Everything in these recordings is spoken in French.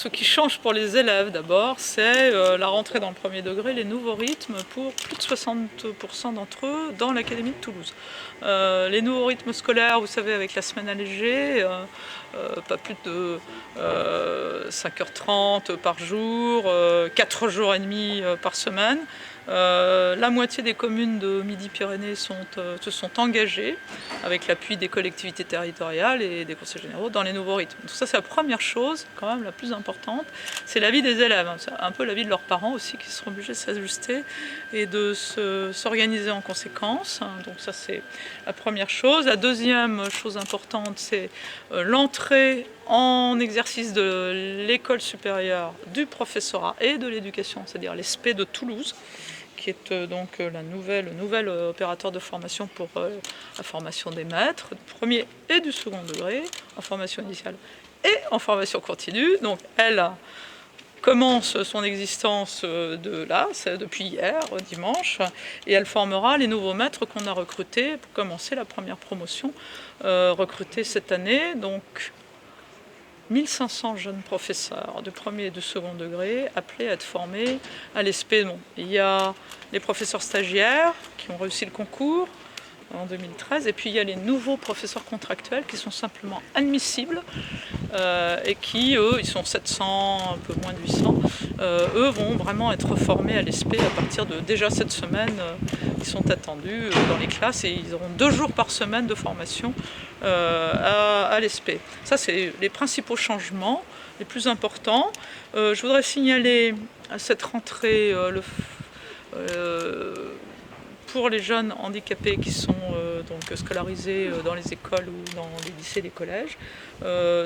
ce qui change pour les élèves d'abord, c'est la rentrée dans le premier degré, les nouveaux rythmes pour plus de 60% d'entre eux dans l'Académie de Toulouse. Les nouveaux rythmes scolaires, vous savez, avec la semaine allégée, pas plus de 5h30 par jour, 4 jours et demi par semaine. La moitié des communes de Midi-Pyrénées se sont engagées avec l'appui des collectivités territoriales et des conseils généraux dans les nouveaux rythmes. Donc ça, c'est la première chose, quand même la plus importante, c'est la vie des élèves, c'est un peu la vie de leurs parents aussi qui seront obligés de s'ajuster et de s'organiser en conséquence. Donc ça, c'est la première chose. La deuxième chose importante, c'est l'entrée en exercice de l'école supérieure du professorat et de l'éducation, c'est-à-dire l'ESPE de Toulouse, qui est donc le nouvel opérateur de formation pour la formation des maîtres, du premier et du second degré, en formation initiale et en formation continue. Donc elle commence son existence c'est depuis hier, dimanche, et elle formera les nouveaux maîtres qu'on a recrutés pour commencer la première promotion recrutée cette année. Donc 1500 jeunes professeurs de premier et de second degré appelés à être formés à l'ESPE. Il y a les professeurs stagiaires qui ont réussi le concours en 2013, et puis il y a les nouveaux professeurs contractuels qui sont simplement admissibles et qui, eux, ils sont 700, un peu moins de 800, eux vont vraiment être formés à l'ESPE à partir de déjà cette semaine. Ils sont attendus dans les classes et ils auront 2 jours par semaine de formation à l'ESPE. Ça, c'est les principaux changements les plus importants. Je voudrais signaler à cette rentrée pour les jeunes handicapés qui sont donc scolarisés dans les écoles ou dans les lycées et les collèges.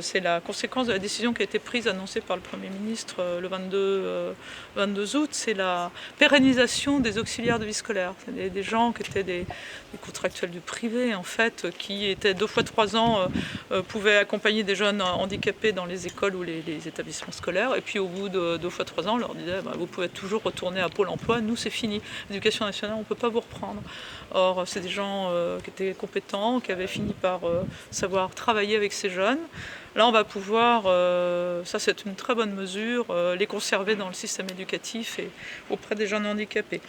C'est la conséquence de la décision qui a été prise, annoncée par le Premier ministre le 22 août, c'est la pérennisation des auxiliaires de vie scolaire. C'est des gens qui étaient des contractuels du privé, en fait, qui étaient 2 fois 3 ans, pouvaient accompagner des jeunes handicapés dans les écoles ou les établissements scolaires, et puis au bout de 2 fois 3 ans, on leur disait vous pouvez toujours retourner à Pôle emploi, nous c'est fini, l'éducation nationale on ne peut pas vous reprendre. Or c'est des gens qui étaient compétents, qui avaient fini par savoir travailler avec ces jeunes. Là on va pouvoir, ça c'est une très bonne mesure, les conserver dans le système éducatif et auprès des jeunes handicapés.